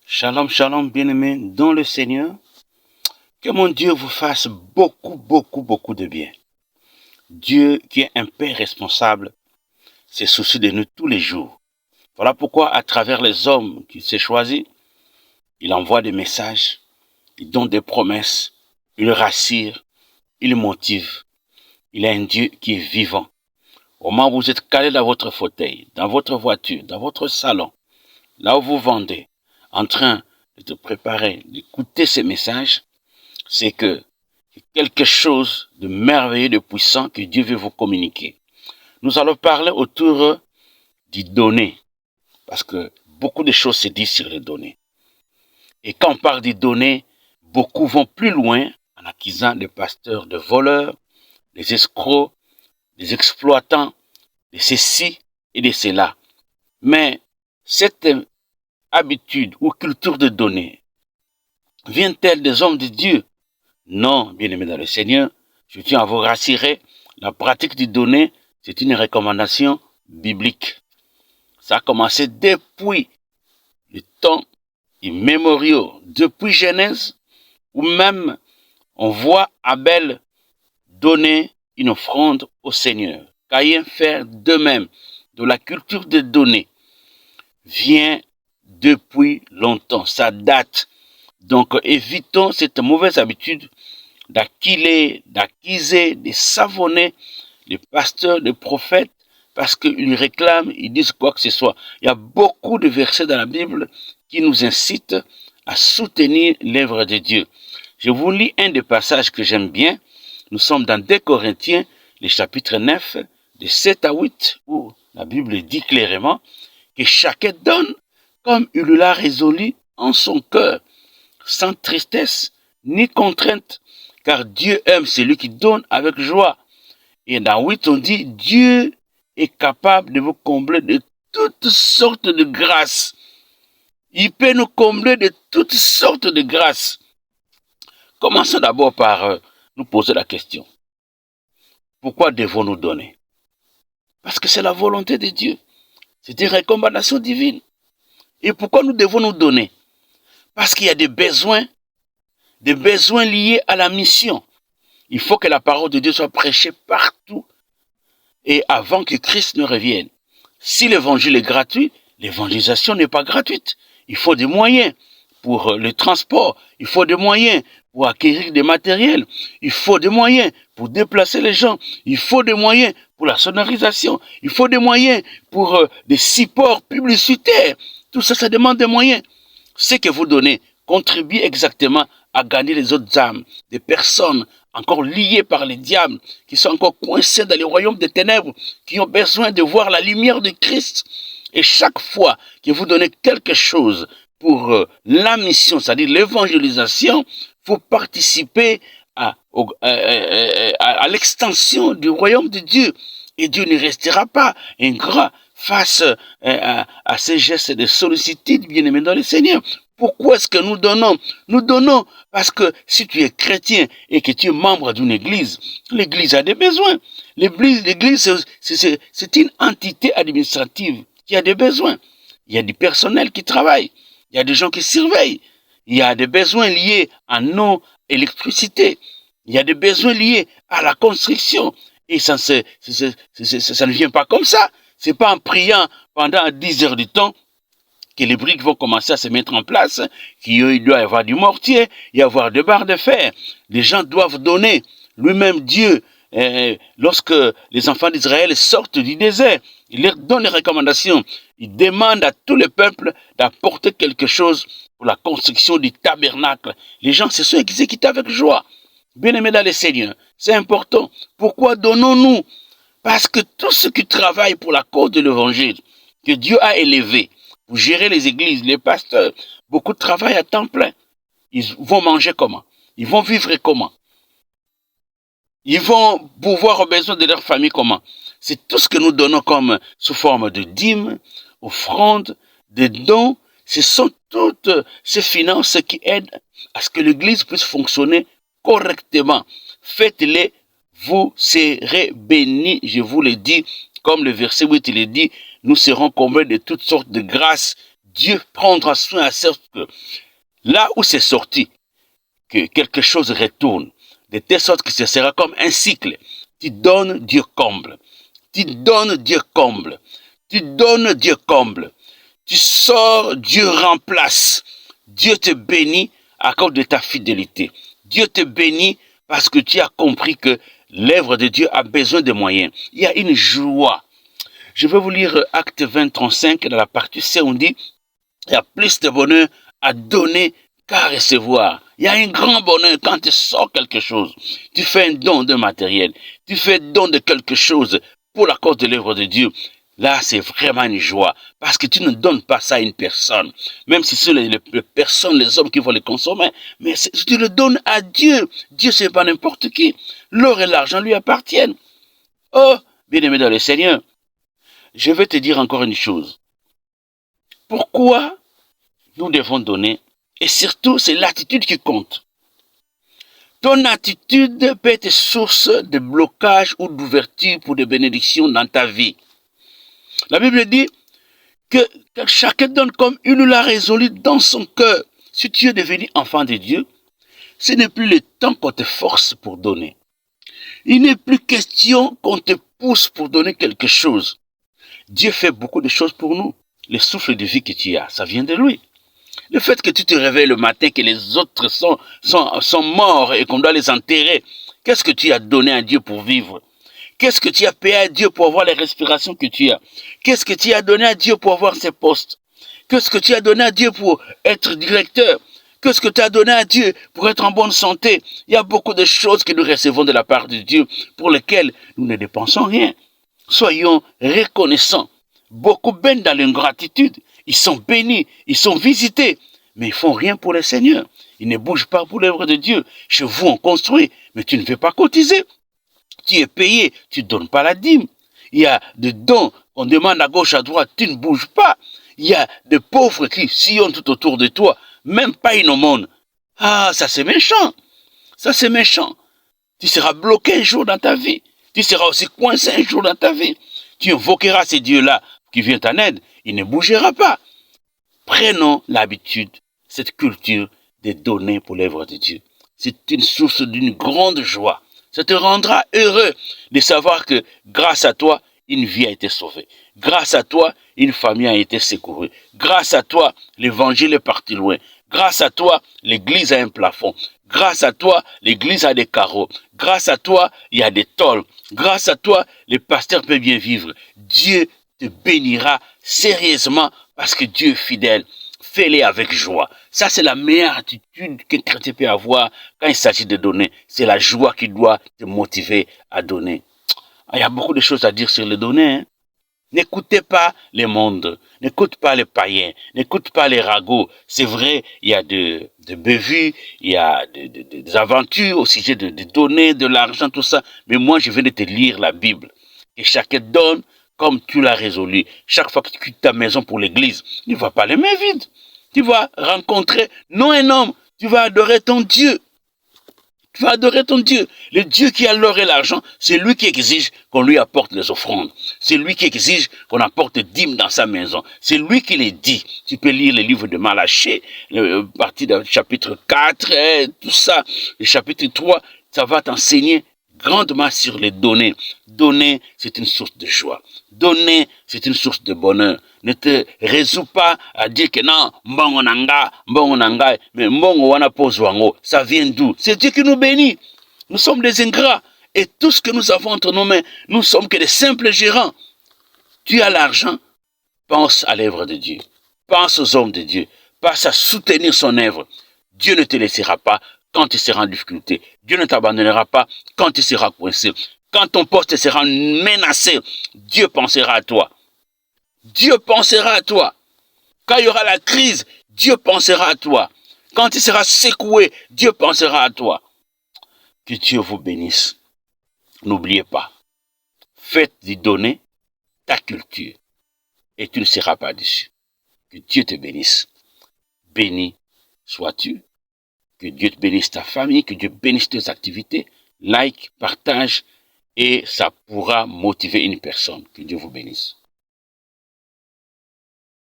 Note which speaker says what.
Speaker 1: Shalom, shalom, bien-aimés dans le Seigneur. Que mon Dieu vous fasse beaucoup de bien. Dieu qui est un Père responsable, se soucie de nous tous les jours. Voilà pourquoi à travers les hommes qu'il s'est choisis, il envoie des messages, il donne des promesses, il rassure, il motive. Il est un Dieu qui est vivant. Au moment où vous êtes calé dans votre fauteuil, dans votre voiture, dans votre salon, là où vous vendez, en train de te préparer, d'écouter ces messages, c'est que quelque chose de merveilleux, de puissant que Dieu veut vous communiquer. Nous allons parler autour des données, parce que beaucoup de choses se disent sur les données. Et quand on parle des données, beaucoup vont plus loin en accusant des pasteurs de voleurs, des escrocs, des exploitants, de ceci et de cela. Mais cette habitude ou culture de données vient-elle des hommes de Dieu? Non, bien-aimés dans le Seigneur, je tiens à vous rassurer, la pratique du donner, c'est une recommandation biblique. Ça a commencé depuis les temps immémoriaux, depuis Genèse, où même on voit Abel donner une offrande au Seigneur. Caïn faire de même. De la culture de donner vient depuis longtemps, ça date. Donc évitons cette mauvaise habitude d'accuser, de savonner les pasteurs, les prophètes, parce qu'ils réclament, ils disent quoi que ce soit. Il y a beaucoup de versets dans la Bible qui nous incitent à soutenir l'œuvre de Dieu. Je vous lis un des passages que j'aime bien. Nous sommes dans 2 Corinthiens, le chapitre 9, de 7 à 8, où la Bible dit clairement que chacun donne comme il l'a résolu en son cœur, sans tristesse ni contrainte, car Dieu aime celui qui donne avec joie. Et dans 8, on dit, Dieu est capable de vous combler de toutes sortes de grâces. Il peut nous combler de toutes sortes de grâces. Commençons d'abord par nous poser la question. Pourquoi devons-nous donner? Parce que c'est la volonté de Dieu. C'est une recommandation divine. Et pourquoi nous devons nous donner? Parce qu'il y a des besoins liés à la mission. Il faut que la parole de Dieu soit prêchée partout et avant que Christ ne revienne. Si l'évangile est gratuit, l'évangélisation n'est pas gratuite. Il faut des moyens pour le transport, il faut des moyens pour acquérir des matériels, il faut des moyens pour déplacer les gens, il faut des moyens pour la sonorisation, il faut des moyens pour des supports publicitaires. Tout ça, ça demande des moyens. Ce que vous donnez contribue exactement à gagner les autres âmes, des personnes encore liées par les diables, qui sont encore coincées dans les royaumes des ténèbres, qui ont besoin de voir la lumière de Christ. Et chaque fois que vous donnez quelque chose pour la mission, c'est-à-dire l'évangélisation, vous participez à l'extension du royaume de Dieu. Et Dieu ne restera pas ingrat face à ces gestes de sollicitude, bien-aimés dans le Seigneur. Pourquoi est-ce que nous donnons? Nous donnons parce que si tu es chrétien et que tu es membre d'une église, l'église a des besoins. L'église, c'est une entité administrative qui a des besoins. Il y a du personnel qui travaille. Il y a des gens qui surveillent. Il y a des besoins liés à nos électricité. Il y a des besoins liés à la construction. Et ça ne vient pas comme ça. C'est pas en priant pendant 10 heures du temps que les briques vont commencer à se mettre en place, qu'il doit y avoir du mortier, il y avoir des barres de fer. Les gens doivent donner. Lui-même, Dieu, lorsque les enfants d'Israël sortent du désert, il leur donne les recommandations. Il demande à tout le peuple d'apporter quelque chose pour la construction du tabernacle. Les gens se sont exécutés avec joie. Bien-aimés dans le Seigneur, c'est important. Pourquoi donnons-nous? Parce que tous ceux qui travaillent pour la cause de l'évangile, que Dieu a élevé, pour gérer les églises, les pasteurs, beaucoup de travail à temps plein. Ils vont manger comment? Ils vont vivre comment? Ils vont pouvoir aux besoins de leur famille comment? C'est tout ce que nous donnons comme sous forme de dîmes, offrandes, de dons. Ce sont toutes ces finances qui aident à ce que l'église puisse fonctionner correctement. Faites-les, vous serez bénis, je vous le dis. Comme le verset 8 il est dit, nous serons comblés de toutes sortes de grâces. Dieu prendra soin à ce que là où c'est sorti, que quelque chose retourne, de telle sorte que ce sera comme un cycle. Tu donnes, Dieu comble. Tu donnes, Dieu comble. Tu donnes, Dieu comble. Tu sors, Dieu remplace. Dieu te bénit à cause de ta fidélité. Dieu te bénit parce que tu as compris que l'œuvre de Dieu a besoin de moyens. Il y a une joie. Je vais vous lire Acte 20, 35, dans la partie C, on dit, il y a plus de bonheur à donner qu'à recevoir. Il y a un grand bonheur quand tu sors quelque chose. Tu fais un don de matériel. Tu fais un don de quelque chose pour la cause de l'œuvre de Dieu. Là, c'est vraiment une joie. Parce que tu ne donnes pas ça à une personne. Même si ce sont les personnes, les hommes qui vont les consommer. Mais tu le donnes à Dieu. Dieu, c'est pas n'importe qui. L'or et l'argent lui appartiennent. Oh, bien-aimé dans le Seigneur, je vais te dire encore une chose. Pourquoi nous devons donner? Et surtout, c'est l'attitude qui compte. Ton attitude peut être source de blocage ou d'ouverture pour des bénédictions dans ta vie. La Bible dit que chacun donne comme il l'a résolu dans son cœur. Si tu es devenu enfant de Dieu, ce n'est plus le temps qu'on te force pour donner. Il n'est plus question qu'on te pousse pour donner quelque chose. Dieu fait beaucoup de choses pour nous. Le souffle de vie que tu as, ça vient de lui. Le fait que tu te réveilles le matin, que les autres sont morts et qu'on doit les enterrer, qu'est-ce que tu as donné à Dieu pour vivre? Qu'est-ce que tu as payé à Dieu pour avoir les respirations que tu as? Qu'est-ce que tu as donné à Dieu pour avoir ces postes? Qu'est-ce que tu as donné à Dieu pour être directeur? Qu'est-ce que tu as donné à Dieu pour être en bonne santé? Il y a beaucoup de choses que nous recevons de la part de Dieu pour lesquelles nous ne dépensons rien. Soyons reconnaissants. Beaucoup baignent dans l'ingratitude. Ils sont bénis, ils sont visités, mais ils font rien pour le Seigneur. Ils ne bougent pas pour l'œuvre de Dieu. Chez vous, on construit, mais tu ne veux pas cotiser. Tu es payé, tu ne donnes pas la dîme. Il y a des dons qu'on demande à gauche, à droite, tu ne bouges pas. Il y a des pauvres qui sillonnent tout autour de toi, même pas une aumône. Ah, ça c'est méchant. Ça c'est méchant. Tu seras bloqué un jour dans ta vie. Tu seras aussi coincé un jour dans ta vie. Tu invoqueras ces dieux-là qui viennent en aide. Il ne bougera pas. Prenons l'habitude, cette culture de donner pour l'œuvre de Dieu. C'est une source d'une grande joie. Ça te rendra heureux de savoir que grâce à toi, une vie a été sauvée. Grâce à toi, une famille a été secourue. Grâce à toi, l'évangile est parti loin. Grâce à toi, l'église a un plafond. Grâce à toi, l'église a des carreaux. Grâce à toi, il y a des tôles. Grâce à toi, les pasteurs peuvent bien vivre. Dieu te bénira sérieusement parce que Dieu est fidèle. Fais-les avec joie. Ça, c'est la meilleure attitude qu'un chrétien peut avoir quand il s'agit de donner. C'est la joie qui doit te motiver à donner. Il y a beaucoup de choses à dire sur le donner. Hein? N'écoutez pas les mondes. N'écoute pas les païens. N'écoute pas les ragots. C'est vrai, il y a de bévues, il y a des aventures au sujet de donner, de l'argent, tout ça. Mais moi, je viens de te lire la Bible. Et chacun donne comme tu l'as résolu. Chaque fois que tu quittes ta maison pour l'église, ne vas pas les mains vides. Tu vas rencontrer, non un homme, tu vas adorer ton Dieu. Tu vas adorer ton Dieu. Le Dieu qui a l'or et l'argent, c'est lui qui exige qu'on lui apporte les offrandes. C'est lui qui exige qu'on apporte dîmes dans sa maison. C'est lui qui les dit. Tu peux lire le livre de Malachie, partie du chapitre 4, tout ça. Le chapitre 3, ça va t'enseigner grandement sur les données. Donner, c'est une source de joie. Donner, c'est une source de bonheur. Ne te résous pas à dire que non, mbongo nanga, mais mbongo wana pozwango. Ça vient d'où? C'est Dieu qui nous bénit. Nous sommes des ingrats. Et tout ce que nous avons entre nos mains, nous sommes que des simples gérants. Tu as l'argent, pense à l'œuvre de Dieu. Pense aux hommes de Dieu. Pense à soutenir son œuvre. Dieu ne te laissera pas quand tu seras en difficulté. Dieu ne t'abandonnera pas quand tu seras coincé. Quand ton poste sera menacé, Dieu pensera à toi. Dieu pensera à toi. Quand il y aura la crise, Dieu pensera à toi. Quand tu seras secoué, Dieu pensera à toi. Que Dieu vous bénisse. N'oubliez pas, faites du donner ta culture et tu ne seras pas déçu. Que Dieu te bénisse. Béni sois-tu. Que Dieu te bénisse ta famille, que Dieu bénisse tes activités. Like, partage et ça pourra motiver une personne. Que Dieu vous bénisse.